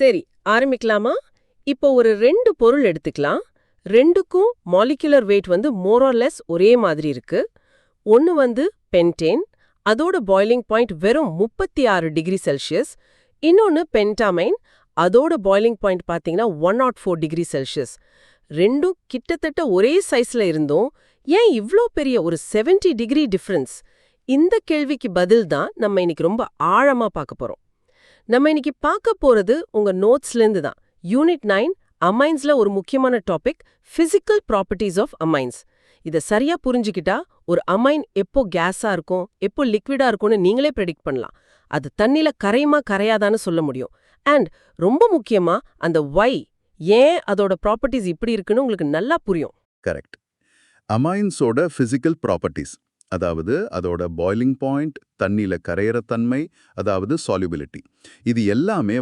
சரி, ஆரம்பிக்கலாமா? இப்போ ஒரு 2 பொருள் எடுத்துக்கலாம். 2க்கும் molecular weight more or less ஒரே மாதிரி இருக்கு. ஒன்னு பென்டேன், அதோட பாய்லிங் பாயிண்ட் வெறும் 36 டிகிரி செல்சியஸ். இன்னொன்னு பென்டாமைன், அதோட பாய்லிங் பாயிண்ட் பாத்தீங்கன்னா 104 டிகிரி செல்சியஸ். ரெண்டும் கிட்டத்தட்ட ஒரே சைஸ்ல இருந்தும் ஏன் இவ்ளோ பெரிய ஒரு 70 டிகிரி டிஃபரன்ஸ்? இந்த கேள்விக்கு பதில் தான் நம்ம இன்னைக்கு ரொம்ப ஆழமா பார்க்க போறோம். நம்ம இன்னைக்கு பார்க்க போறது உங்க நோட்ஸ்லேருந்து தான். யூனிட் 9 அமைன்ஸ்ல ஒரு முக்கியமான topic physical properties of amines. இத சரியா புரிஞ்சுக்கிட்டா ஒரு அமைன் எப்போ கேஸா இருக்கும், எப்போ லிக்விடா இருக்கும்னு நீங்களே ப்ரெடிக்ட் பண்ணலாம். அது தண்ணில கரையுமா கரையாதான்னு சொல்ல முடியும். அண்ட் ரொம்ப முக்கியமா அந்த வை, ஏன் அதோட ப்ராப்பர்ட்டிஸ் இப்படி இருக்குன்னு உங்களுக்கு நல்லா புரியும். கரெக்ட். அமைன்ஸோட பிசிக்கல் ப்ராப்பர்ட்டிஸ், அதாவது அதோட பாய்லிங் பாயிண்ட், தண்ணியில கரையிற தன்மை, அதாவது சால்யூபிலிட்டி, இது எல்லாமே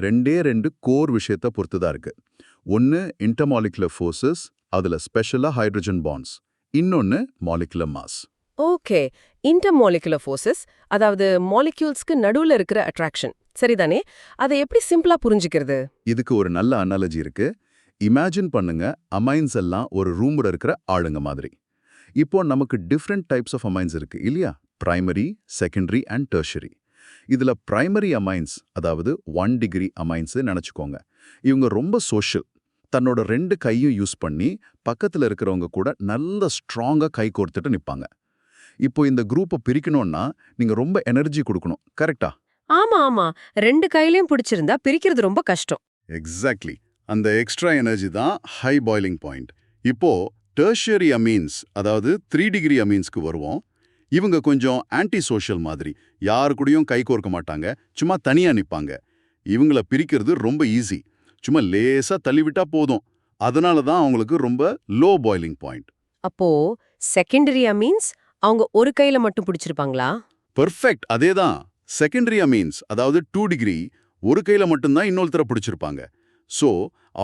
ரெண்டே ரெண்டு கோர் விஷயத்தை பொறுத்து தான் இருக்கு. ஒன்று இன்டர்மாலிகுலர் ஃபோர்ஸஸ், அதுல ஸ்பெஷலா ஹைட்ரஜன் பாண்ட்ஸ். இன்னொன்னு molecular mass. Okay, intermolecular forces, அதாவது மாலிக்யூல்ஸ்க்கு நடுவுல இருக்கிற அட்ராக்ஷன், சரிதானே? அதை எப்படி சிம்பிளா புரிஞ்சுக்கிறது? இதுக்கு ஒரு நல்ல அனாலஜி இருக்கு. இமேஜின் பண்ணுங்க, அமைன்ஸ் எல்லாம் ஒரு ரூம்ல இருக்கிற ஆளுங்க மாதிரி. இப்போ நமக்கு டிஃப்ரெண்ட் டைப்ஸ் ஆஃப் அமைன்ஸ் இருக்கு இல்லையா? Primary, secondary and tertiary. இதுல பிரைமரி அமைன்ஸ், அதாவது 1 டிகிரி அமைன்ஸ் நினைச்சுக்கோங்க. இவங்க ரொம்ப சோஷியல். தன்னோட 2 கையும் யூஸ் பண்ணி பக்கத்துல இருக்கிறவங்க கூட நல்ல ஸ்ட்ராங்கா கை கோர்த்துட்டு நிப்பாங்க. இப்போ இந்த குரூப்பை பிரிக்கணும்னா நீங்க ரொம்ப எனர்ஜி கொடுக்கணும், கரெக்டா? ஆமா ஆமா, 2 கையிலயும் பிடிச்சிருந்தா பிரிக்கிறது ரொம்ப கஷ்டம். எக்ஸாக்ட்லி. அந்த எக்ஸ்ட்ரா எனர்ஜி தான் ஹை பாய்லிங் பாயிண்ட். இப்போ டெர்ஷியரி அமீன்ஸ், அதாவது 3 டிகிரி அமீன்ஸ்க்கு வருவோம். இவங்க கொஞ்சம் ஆன்டி சோஷியல் மாதிரி. யாரு கூடயும் கை கோர்க்க மாட்டாங்க, சும்மா தனியா நிப்பாங்க. இவங்கள பிரிக்கிறது ரொம்ப ஈஸி. சும்மா லேசா தள்ளிவிட்டா போதும். அதனால தான் அவங்களுக்கு ரொம்ப லோ பாய்லிங் பாயிண்ட். அப்போ செகண்டரி அமீன்ஸ் அவங்க ஒரு கையில மட்டும் பிடிச்சிருப்பாங்களா? பெர்ஃபெக்ட், அதேதான். செகண்டரி அமீன்ஸ், அதாவது 2 டிகிரி, ஒரு கையில மட்டும்தான் இன்னொருத்தர பிடிச்சிருப்பாங்க. சோ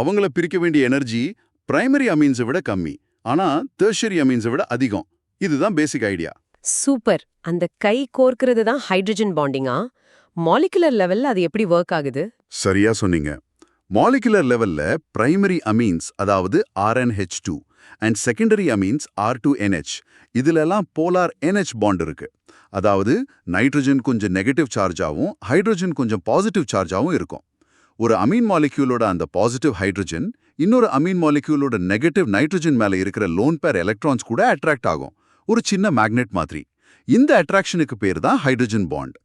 அவங்கள பிரிக்க வேண்டிய எனர்ஜி பிரைமரி அமீன்ஸை விட கம்மி, ஆனா டெர்ஷியரி அமீன்ஸை விட அதிகம். இதுதான் பேசிக் ஐடியா. சூப்பர். அந்த கை கோர்க்கிறது தான் ஹைட்ரஜன் பாண்டிங்கா? மாலிகுலர் லெவல்ல அது எப்படி ஒர்க் ஆகுது? சரியா சொன்னீங்க. மாலிகுலர் லெவல்ல பிரைமரி அமீன்ஸ், அதாவது RnH2 and secondary amines R2NH, இதுலெல்லாம் போலார் NH பாண்ட் இருக்கு. அதாவது நைட்ரஜன் கொஞ்சம் நெகட்டிவ் சார்ஜாவும் ஹைட்ரஜன் கொஞ்சம் பாசிட்டிவ் சார்ஜாவும் இருக்கும். ஒரு அமீன் மாலிக்யூலோட அந்த பாசிட்டிவ் ஹைட்ரஜன் இன்னொரு அமீன் மாலிக்யூலோட நெகட்டிவ் நைட்ரஜன் மேல இருக்கிற லோன் பேர் எலக்ட்ரான்ஸ் கூட அட்ராக்ட் ஆகும், ஒரு சின்ன மேக்னெட் மாதிரி. இந்த அட்ராக்ஷனுக்கு பேர் தான் ஹைட்ரஜன் பாண்ட்.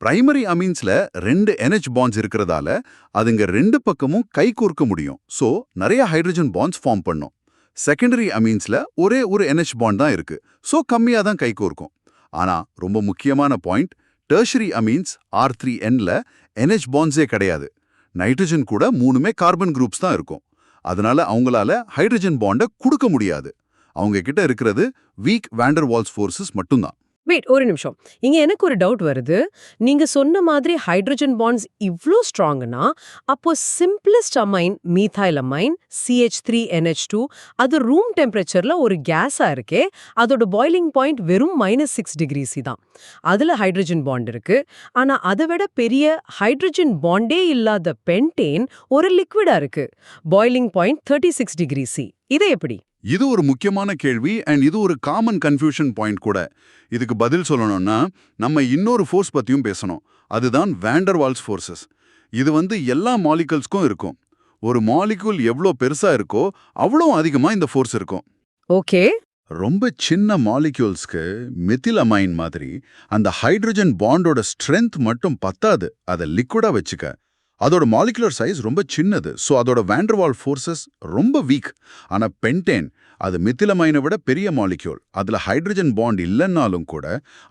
பிரைமரி அமீன்ஸ்ல 2 NH பாண்ட்ஸ் இருக்கிறதால அதுங்க 2 பக்கமும் கை கோர்க்க முடியும். சோ நிறைய ஹைட்ரஜன் பாண்ட்ஸ் ஃபார்ம் பண்ணும். செகண்டரி அமீன்ஸ்ல ஒரே ஒரு NH பாண்ட் தான் இருக்கு. சோ கம்மியா தான் கை கோர்க்கும். ஆனா ரொம்ப முக்கியமான பாயிண்ட், டெர்ஷரி அமீன்ஸ் R3Nல NH பாண்ட்ஸே கிடையாது. நைட்ரஜன் கூட 3மே கார்பன் குரூப்ஸ் தான் இருக்கும். அதனால அவங்களால ஹைட்ரஜன் பாண்டை கொடுக்க முடியாது. அவங்க கிட்ட இருக்கிறது வீக் வாண்டர் வால்ஸ் ஃபோர்ஸஸ் மட்டும்தான். வெயிட், ஒரு நிமிஷம். இங்க எனக்கு ஒரு டவுட் வருது. நீங்க சொன்ன மாதிரி ஹைட்ரஜன் பாண்ட்ஸ் இவ்ளோ ஸ்ட்ராங்னா, அப்போ simplest amine methyl amine CH3NH2 அது ரூம் டெம்பரேச்சர்ல ஒரு கேஸா இருக்கே, அதோட பாய்லிங் பாயிண்ட் வெறும் -6 டிகிரிஸ் தான். அதுல ஹைட்ரஜன் பாண்ட் இருக்கு. ஆனா அதை விட பெரிய ஹைட்ரஜன் பாண்டே இல்லாத பென்டேன் ஒரு லிக்விடா இருக்கு. Boiling point 36 degree C. இது எப்படி? இது ஒரு முக்கியமான கேள்வி, அண்ட் இது ஒரு காமன் கன்ஃபியூஷன் பாயிண்ட் கூட. இதுக்கு பதில் சொல்லணும்னா நம்ம இன்னொரு ஃபோர்ஸ் பத்தியும் பேசணும். அதுதான் வாண்டர் வால்ஸ் ஃபோர்ஸஸ். இது எல்லா மாலிகூல்ஸ்க்கும் இருக்கும். ஒரு மாலிகூல் எவ்வளோ பெருசா இருக்கோ அவ்வளோ அதிகமா இந்த ஃபோர்ஸ் இருக்கும். ஓகே. ரொம்ப சின்ன மாலிக்யூல்ஸ்க்கு மெத்தில் அமைன் மாதிரி அந்த ஹைட்ரஜன் பாண்டோட ஸ்ட்ரென்த் மட்டும் பத்தாது அதை லிக்விடா வச்சுக்க. அதோட மாலிகுலர் சைஸ் ரொம்ப சின்னது. ஸோ அதோட வாண்டர்வால் ஃபோர்ஸஸ் ரொம்ப வீக். ஆனால் பென்டேன் அது மித்திலமைனை விட பெரிய மாலிக்யூல். அதில் ஹைட்ரஜன் பாண்ட் இல்லைன்னாலும் கூட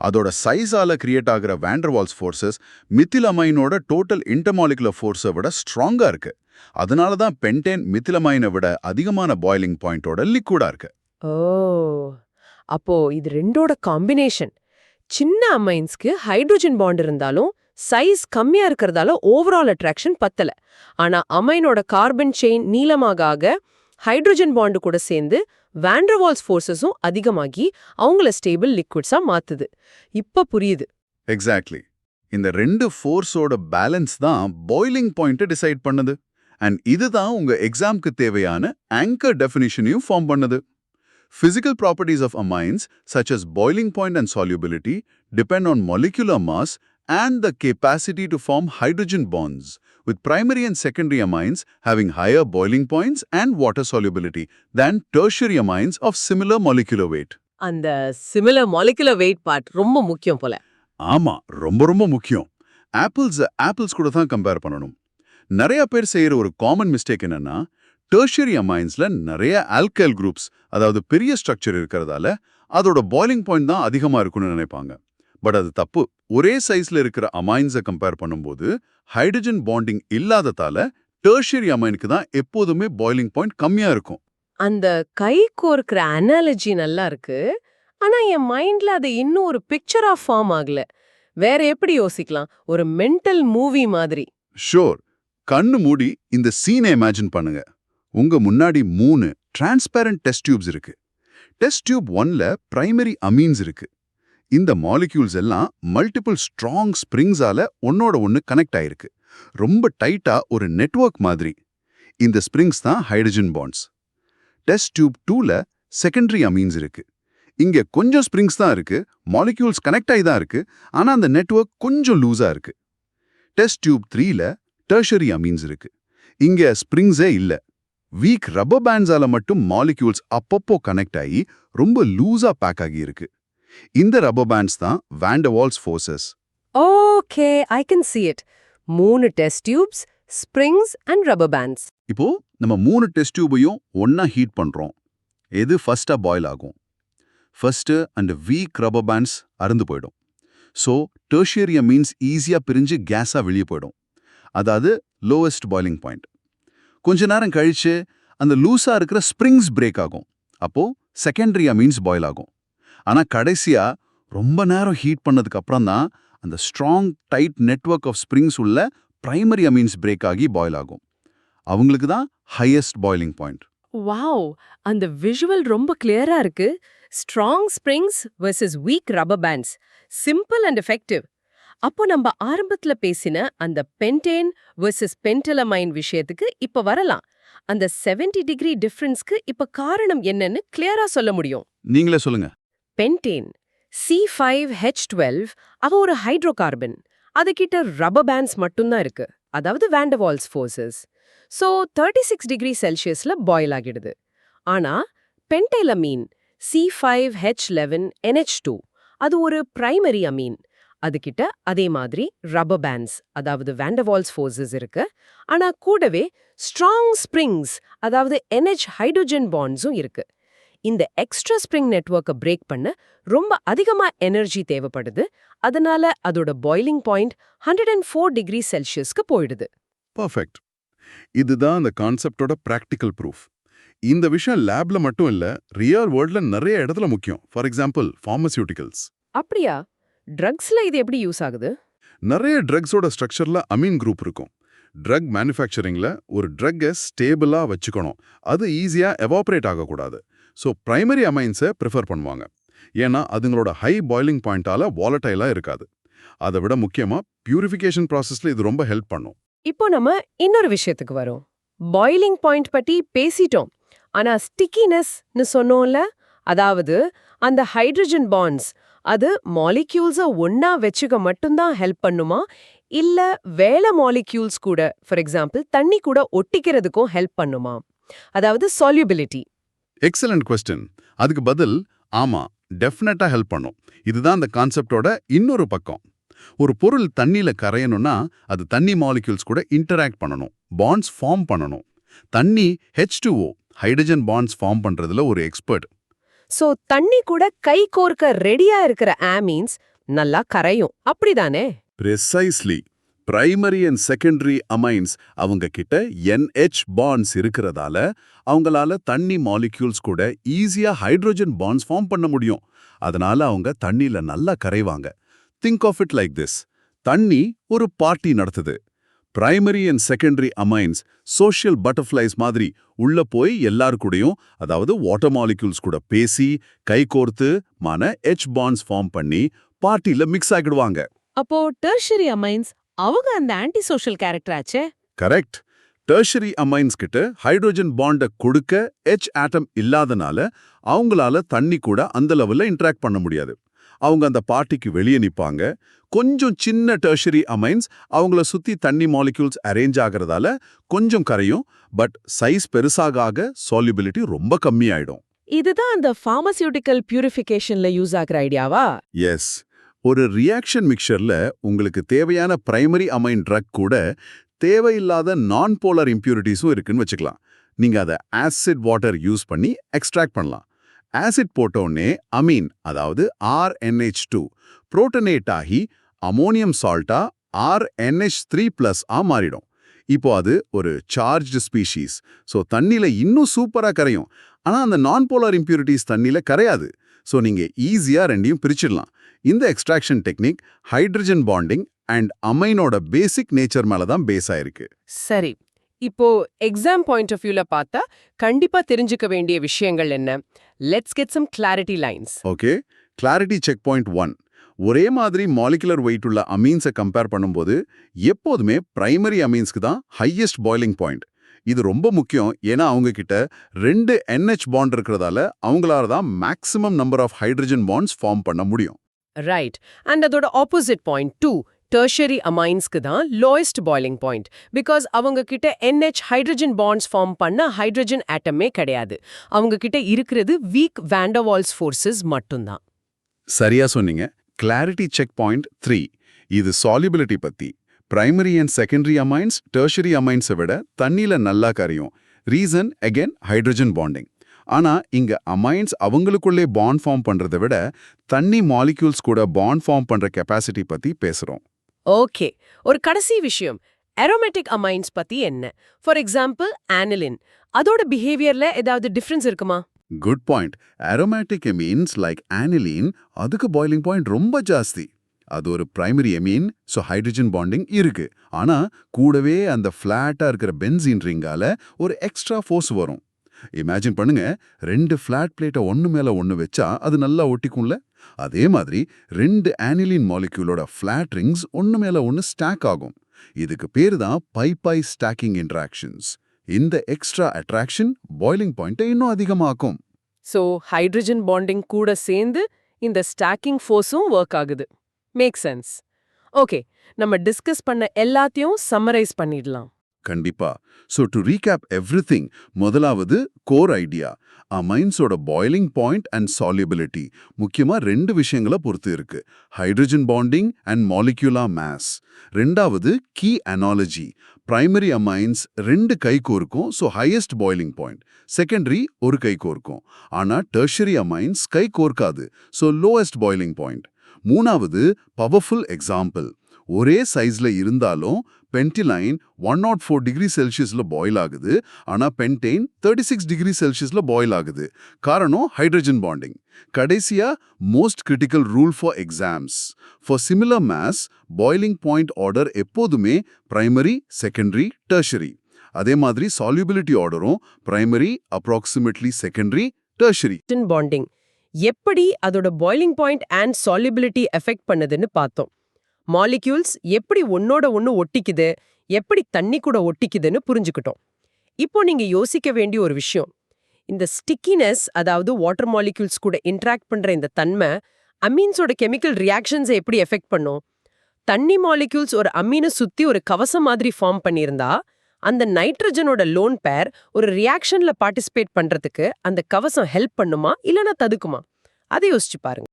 அதோட சைஸால கிரியேட் ஆகிற வாண்டர்வால்ஸ் ஃபோர்ஸஸ் மித்திலமைனோட டோட்டல் இன்டர்மாலிகுலர் ஃபோர்ஸை விட ஸ்ட்ராங்காக இருக்கு. அதனால தான் பென்டேன் மித்திலமைனை விட அதிகமான பாய்லிங் பாயிண்டோட லிக்விடா இருக்கு. ஓ, அப்போ இது ரெண்டோட காம்பினேஷன். சின்ன அமைன்ஸ்க்கு ஹைட்ரஜன் பாண்ட் இருந்தாலும் சைஸ் கம்மியா இருக்கிறதால ஓவரால் அட்ராக்ஷன் பத்தல. ஆனா அமைனோட கார்பன் செயின் நீளமாக ஆக ஹைட்ரஜன் பாண்டு கூட சேர்ந்து வாண்டர்வால்ஸ் ஃபோர்ஸஸும் அதிகமாகி அவங்கள ஸ்டேபிள் லிக்விட்ஸா மாத்துது. இப்ப புரியுது. எக்ஸாக்ட்லி. இந்த ரெண்டு ஃபோர்ஸோட பேலன்ஸ் தான் பாய்லிங் பாயிண்ட்டை டிசைட் பண்ணுது. அண்ட் இதுதான் உங்க எக்ஸாம்க்கு தேவையான ஆங்கர் டெஃபினிஷனையும் ஃபார்ம் பண்ணுது. Physical properties of amines, such as boiling point and solubility, depend on molecular mass and the capacity to form hydrogen bonds, with primary and secondary amines having higher boiling points and water solubility than tertiary amines of similar molecular weight. அந்த similar molecular wait part ரொம்ப முக்கியம் போல. ஆமா, ரொம்ப முக்கியம். Apples கூட தான் compare பண்ணணும். நிறைய பேர் செய்யற ஒரு காமன் மிஸ்டேக் என்னன்னா, டெர்ஷியரி அமைன்ஸ்ல நிறைய ஆல்கைல் குரூப்ஸ், அதாவது பெரிய ஸ்ட்ரக்சர் இருக்கிறதால அதோட பாய்லிங் பாயிண்ட் தான் அதிகமா இருக்கும்னு நினைப்பாங்க. பட் அது தப்பு. ஒரே சைஸ்ல இருக்கிற அமைன்ஸை கம்பேர் பண்ணும்போது ஹைட்ரஜன் பாண்டிங் இல்லாததால டெர்ஷியரி அமைனுக்கு தான் எப்போதுமே பாய்லிங் பாயிண்ட் கம்மியா இருக்கும். அந்த கை கோர்க்கிற அனாலஜி நல்லா இருக்கு. ஆனா என் மைண்ட்ல அது இன்னும் ஒரு பிக்சரா ஃபார்ம் ஆகல. வேற எப்படி யோசிக்கலாம்? ஒரு மென்டல் மூவி மாதிரி. ஷோர், கண்ணு மூடி இந்த சீனை இமேஜின் பண்ணுங்க. உங்க முன்னாடி 3 டிரான்ஸ்பேரண்ட் டெஸ்ட் டியூப்ஸ் இருக்கு. டெஸ்ட் டியூப் 1ல பிரைமரி அமீன்ஸ் இருக்கு. இந்த மாலிக்யூல்ஸ் எல்லாம் மல்டிபிள் ஸ்ட்ராங் ஸ்ப்ரிங்ஸால ஒன்னோட ஒன்னு கனெக்ட் ஆயிருக்கு. ரொம்ப டைட்டா ஒரு நெட்வொர்க் மாதிரி. இந்த ஸ்ப்ரிங்ஸ் தான் ஹைட்ரஜன் பாண்ட்ஸ். டெஸ்ட் டியூப் 2ல செகண்டரி அமீன்ஸ் இருக்கு. இங்க கொஞ்சம் ஸ்ப்ரிங்ஸ் தான் இருக்கு, மாலிக்யூல்ஸ் கனெக்ட் ஆகி தான் இருக்கு, ஆனா அந்த நெட்வொர்க் கொஞ்சம் லூஸா இருக்கு. டெஸ்ட் டியூப் 3ல டெர்ஷரி அமீன்ஸ் இருக்கு. இங்க ஸ்ப்ரிங்ஸே இல்ல. வீக் ரப்பர் பேண்ட்ஸால மட்டும் மாலிக்யூல்ஸ் அப்பப்போ கனெக்ட் ஆகி ரொம்ப லூஸா பேக் ஆகி இருக்கு. இந்த ரப்பர் பேண்ட்ஸ் தான் van der Waals forces. Okay, I can see it. 3 test tubes, springs and rubber bands. இப்போ நம்ம 3 டெஸ்ட் டியூபையும் ஒன்னா ஹீட் பண்றோம். எது ஃபர்ஸ்டா பாயில் ஆகும்? ஃபர்ஸ்ட் அந்த வீக் ரப்பர் பேண்ட்ஸ் அறுந்து போயிடும். ஸோ டெர்ஷியரி அமீன்ஸ் ஈஸியா பிரிஞ்சு கேஸா வெளியே போயிடும். அதாவது லோவஸ்ட் பாய்லிங் பாயிண்ட். கொஞ்ச நேரம் கழிச்சு அந்த லூஸா இருக்கிற ஸ்ப்ரிங்ஸ் பிரேக் ஆகும். அப்போ செகண்டரி அமீன்ஸ் பாயில் ஆகும். ஆனா கடைசியா ரொம்ப நேரம் ஹீட் பண்ணதுக்கு அப்புறம் தான் அந்த strong tight network of springs உள்ள பிரைமரி அமீன்ஸ் பிரேக் ஆகி பாயில் ஆகும். அவங்களுக்கு தான் ஹையஸ்ட் பாய்லிங் பாயிண்ட். வாவ், அந்த விஷுவல் ரொம்ப கிளியரா இருக்கு. Strong springs versus weak rubber bands, simple and effective. அப்போ நம்ம ஆரம்பத்துல பேசின அந்த பென்டேன் வெர்சஸ் பென்டலமைன் விஷயத்துக்கு இப்ப வரலாம். அந்த 70 டிகிரி டிஃபரன்ஸ்க்கு இப்ப காரணம் என்னன்னு கிளியரா சொல்ல முடியும். நீங்களே சொல்லுங்க. பென்டேன் C5H12 அவ ஒரு ஹைட்ரோ கார்பன். அதுகிட்ட ரப்பர் பேண்ட்ஸ் மட்டும்தான் இருக்கு, அதாவது van der Waals forces. So 36 degree செல்சியஸ்ல பாயில் ஆகிடுது. ஆனா பென்டைலமீன் C5H11NH2 அது ஒரு பிரைமரி அமீன். அதுகிட்ட அதே மாதிரி ரப்பர் பேண்ட்ஸ், அதாவது வான் டெர் வால்ஸ் ஃபோர்சஸ் இருக்கு. ஆனா கூடவே ஸ்ட்ராங் ஸ்ப்ரிங்ஸ், அதாவது NH ஹைட்ரோஜன் பாண்ட்ஸும் இருக்கு. இந்த எக்ஸ்ட்ரா ஸ்ப்ரிங் நெட்வொர்க்கை பிரேக் பண்ண ரொம்ப அதிகமா எனர்ஜி தேவைப்படுது. அதனால அதோட பாய்லிங் பாயிண்ட் 104 டிகிரி செல்சியஸ்க்கு போயிடுது. பர்ஃபெக்ட். இதுதான் அந்த கான்செப்டோட பிராக்டிக்கல் ப்ரூஃப். இந்த விஷயம் லேப்ல மட்டும் இல்ல, ரியல் வேர்ல்ட்ல நிறைய இடத்துல முக்கியம். For example pharmaceuticals. அப்படியா? ட்ரக்ஸ்ல இது எப்படி யூஸ் ஆகுது? நிறைய ட்ரக்ஸோட ஸ்ட்ரக்சர்ல அமீன் குரூப் இருக்கும். ட்ரக் மேனுஃபேக்சரிங்ல ஒரு ட்ரக்கை ஸ்டேபிளா வச்சுக்கணும், அது ஈஸியா எவாபரேட் ஆகக்கூடாது. ஸோ பிரைமரி அமைன்ஸை ப்ரிஃபர் பண்ணுவாங்க. ஏன்னா அதுங்களோட ஹை பாய்லிங் பாயிண்டால வாலடைலா இருக்காது. அதை விட முக்கியமா பியூரிஃபிகேஷன் ப்ராசஸ்ல இது ரொம்ப ஹெல்ப் பண்ணும். இப்போ நம்ம இன்னொரு விஷயத்துக்கு வரோம். பாய்லிங் பாயிண்ட் பத்தி பேசிட்டோம், ஆனா ஸ்டிக்கினஸ்னு சொன்னோம்ல, அதாவது அந்த ஹைட்ரஜன் பாண்ட்ஸ், அது மாலிக்யூல்ஸை ஒன்னா வச்சுக்க மட்டும்தான் ஹெல்ப் பண்ணுமா, இல்ல வேற மாலிக்யூல்ஸ் கூட, ஃபார் எக்ஸாம்பிள் தண்ணி கூட ஒட்டிக்கிறதுக்கும் ஹெல்ப் பண்ணுமா? அதாவது சால்யூபிலிட்டி. Excellent question. அதுக்கு பதில் ஆமா, டெஃபினட்டா ஹெல்ப் பண்ணும். இதுதான் அந்த கான்செப்டோட இன்னொரு பக்கம். ஒரு பொருள் தண்ணியில கரையணும்னா அது தண்ணி மாலிக்யூல்ஸ் கூட இன்டராக்ட் பண்ணணும், பாண்ட்ஸ் ஃபார்ம் பண்ணணும். தண்ணி H2O ஹைட்ரஜன் பாண்ட்ஸ் ஃபார்ம் பண்றதுல ஒரு எக்ஸ்பர்ட். சோ தண்ணி கூட கை கோர்க்க ரெடியா இருக்கிற ஆமீன்ஸ் நல்லா கரையும், அப்படிதானே? Precisely. Primary and secondary amines அவங்க கிட்ட NH பாண்ட்ஸ் இருக்கிறதால அவங்களால தண்ணி மாலிக்யூல்ஸ் கூட ஈஸியா ஹைட்ரோஜன் பாண்ட்ஸ் ஃபார்ம் பண்ண முடியும். அதனால அவங்க தண்ணியில நல்லா கரைவாங்க. Think of it like this. தண்ணி ஒரு பார்ட்டி நடத்துது. Primary and secondary amines social butterflies மாதிரி உள்ள போய் எல்லாரு கூடயும், அதாவது வாட்டர் மாலிக்யூல்ஸ் கூட பேசி கை கோர்த்து H பாண்ட்ஸ் ஃபார்ம் பண்ணி பார்ட்டில மிக்ஸ் ஆகிடுவாங்க. அப்போ டெர்ஷரி அமைன்ஸ் அவங்க அந்த ஆன்டி சோஷியல் கேரக்டர் ஆச்சே. கரெக்ட். டெர்ஷரி அமைன்ஸ் கிட்ட ஹைட்ரோஜன் பாண்ட கொடுக்க H ஆட்டம் இல்லாதனால அவங்களால தண்ணி கூட அந்த லெவல்ல இன்டராக்ட் பண்ண முடியாது. அவங்க அந்த பார்ட்டிக்கு வெளியே நிப்பாங்க. கொஞ்சம் சின்ன டெர்ஷரி அமைன்ஸ் அவங்கள சுத்தி தண்ணி மாலிக்யூல்ஸ் அரேஞ்ச் ஆகிறதால கொஞ்சம் கரையும். பட் சைஸ் பெருசாக ஆக சால்யூபிலிட்டி ரொம்ப கம்மியாயிடும். இதுதான் அந்த பார்மசியூட்டிக்கல் பியூரிஃபிகேஷன்ல யூஸ் ஆகுற ஐடியாவா? எஸ். ஒரு ரியாக்ஷன் மிக்சர்ல உங்களுக்கு தேவையான பிரைமரி அமைன் ட்ரக் கூட தேவையில்லாத நான் போலார் இம்பியூரிட்டிஸும் இருக்குன்னு வச்சுக்கலாம். நீங்க அதை ஆசிட் வாட்டர் யூஸ் பண்ணி எக்ஸ்ட்ராக்ட் பண்ணலாம். ஆசிட் போட்டோன்னே அமீன் அதாவது RNH2 புரோட்டனேட் ஆகி அமோனியம் சால்ட்டா RNH3+ மாறிடும். இப்போ அது ஒரு சார்ஜ்டு ஸ்பீஷீஸ். ஸோ தண்ணியில இன்னும் சூப்பரா கரையும். ஆனா அந்த நான் போலார் இம்பியூரிட்டிஸ் தண்ணியில கரையாது. ஸோ நீங்க ஈஸியா ரெண்டையும் பிரிச்சிடலாம். இந்த extraction technique hydrogen bonding and அமைனோட பேசிக் நேச்சர் மேல தான் பேஸ் ஆயிருக்கு. சரி, இப்போ எக்ஸாம் பாயிண்ட் ஆஃப் வியூல பார்த்தா கண்டிப்பா தெரிஞ்சுக்க வேண்டிய விஷயங்கள் என்ன? Let's get some clarity lines. Okay, clarity check point 1. ஒரே மாதிரி மாலிகுலர் வெயிட் உள்ள அமீன்ஸை கம்பேர் பண்ணும்போது எப்போதுமே பிரைமரி அமீன்ஸ்க்கு தான் ஹையஸ்ட் பாய்லிங் பாயிண்ட். இது ரொம்ப முக்கியம். ஏன்னா அவங்க கிட்ட 2 NH பாண்ட் இருக்கிறதால அவங்களால தான் maximum number of hydrogen bonds form பண்ண முடியும். ரைட். அண்ட் அதோட ஆப்போசிட் பாயிண்ட் 2 டெர்ஷரி அமைன்ஸ்க்கு தான் லோயஸ்ட் பாய்லிங் பாயிண்ட். பிகாஸ் அவங்க கிட்ட NH ஹைட்ரஜன் பாண்ட்ஸ் ஃபார்ம் பண்ண ஹைட்ரஜன் ஆட்டமே கிடையாது. அவங்க கிட்ட இருக்கிறது வீக் வாண்டர்வால்ஸ் ஃபோர்ஸஸ் மட்டும்தான். சரியா சொன்னீங்க. Clarity check point 3. இது சால்யூபிலிட்டி பத்தி. Primary and secondary amines tertiary அமைன்ஸை விட தண்ணியில நல்லா கரையும். Reason again hydrogen bonding. ஆனா இங்க அமைன்ஸ் அவங்களுக்குள்ளே பாண்ட் ஃபார்ம் பண்றதை விட தண்ணி மாலிக்யூல்ஸ் கூட பாண்ட் ஃபார்ம் பண்ற கெப்பாசிட்டி பத்தி பேசுறோம். ஓகே, ஒரு கடைசி விஷயம், அரோமேட்டிக் அமைன்ஸ் பத்தி என்ன? ஃபார் எக்ஸாம்பிள் ஆனிலின், அதோட பிஹேவியர்ல ஏதாவது டிஃபரன்ஸ் இருக்குமா? Good point. அரோமேட்டிக் எமீன்ஸ் லைக் ஆனிலின் அதுக்கு பாய்லிங் பாயிண்ட் ரொம்ப ஜாஸ்தி. அது ஒரு பிரைமரி எமீன், ஸோ ஹைட்ரஜன் பாண்டிங் இருக்கு. ஆனா கூடவே அந்த ஃபிளாட்டா இருக்கிற பென்சீன் ரிங்கால ஒரு எக்ஸ்ட்ரா ஃபோர்ஸ் வரும். இமேஜின் பண்ணுங்க, 2 ஃபிளாட் பிளேட்டை ஒன்று மேல ஒன்று வச்சா அது நல்லா ஒட்டிக்கும்ல. அதே மாதிரி 2 ஆனிலின் மாலிக்யூலோட ஃபிளாட் ரிங்ஸ் ஒன்று மேல ஒன்று ஸ்டாக் ஆகும். இதுக்கு பேரு தான் பை ஸ்டாக்கிங் இன்ட்ராக்ஷன்ஸ். இந்த எக்ஸ்ட்ரா அட்ராக்ஷன் பாய்லிங் பாயிண்ட்டை இன்னும் அதிகமாக்கும். ஸோ ஹைட்ரஜன் பாண்டிங் கூட சேர்ந்து இந்த ஸ்டாக்கிங் ஃபோர்ஸும் ஒர்க் ஆகுது. Make sense. ஓகே, நம்ம டிஸ்கஸ் பண்ண எல்லாத்தையும் சம்மரைஸ் பண்ணிடலாம். கண்டிப்பா. ஸோ டு ரீகேப் எவ்ரிதிங், முதலாவது கோர் ஐடியா அமைன்ஸோட பாய்லிங் பாயிண்ட் அண்ட் சால்யூபிலிட்டி முக்கியமா 2 விஷயங்களை பொறுத்து இருக்கு. Hydrogen bonding and molecular mass. 2வது கீ அனாலஜி, பிரைமரி அமைன்ஸ் 2 கைகோர்க்கும், so highest boiling point. Secondary ஒரு கைகோர்க்கும். ஆனா டெர்ஷரி அமைன்ஸ் கைகோர்க்காது, ஸோ லோவஸ்ட் பாய்லிங் பாயிண்ட். 3வது பவர்ஃபுல் எக்ஸாம்பிள், ஒரே சைஸ்ல இருந்தாலும் பென்டிலைன் 104 டிகிரி செல்சியஸ்ல பாயில் ஆகுது. ஆனா பென்டேன் 36 டிகிரி செல்சியஸ்ல பாயில் ஆகுது. காரணம் ஹைட்ரஜன் பாண்டிங். கடைசியா most critical rule for exams. For similar mass boiling point order எப்போதுமே பிரைமரி, செகண்டரி, டெர்ஷரி. அதே மாதிரி சால்யூபிலிட்டி ஆர்டரும் primary, approximately secondary, tertiary. Bonding எப்படி அதோட boiling point and solubility effect பண்ணுதுன்னு பார்த்தோம். மாலிக்யூல்ஸ் எப்படி ஒன்னோட ஒன்னு ஒட்டிக்குது, எப்படி தண்ணி கூட ஒட்டிக்குதுன்னு புரிஞ்சுக்கிட்டோம். இப்போ நீங்க யோசிக்க வேண்டிய ஒரு விஷயம், இந்த ஸ்டிக்கினஸ், அதாவது வாட்டர் மாலிக்யூல்ஸ் கூட இன்டராக்ட் பண்ற இந்த தன்மை அமீன்ஸோட கெமிக்கல் ரியாக்ஷன்ஸை எப்படி எஃபெக்ட் பண்ணும்? தண்ணி மாலிக்யூல்ஸ் ஒரு அமீனை சுத்தி ஒரு கவசம் மாதிரி ஃபார்ம் பண்ணியிருந்தா அந்த நைட்ரஜனோட லோன் பேர் ஒரு ரியாக்ஷன்ல பார்ட்டிசிபேட் பண்றதுக்கு அந்த கவசம் ஹெல்ப் பண்ணுமா இல்லனா தடுக்குமா? அதை யோசிச்சு பாருங்க.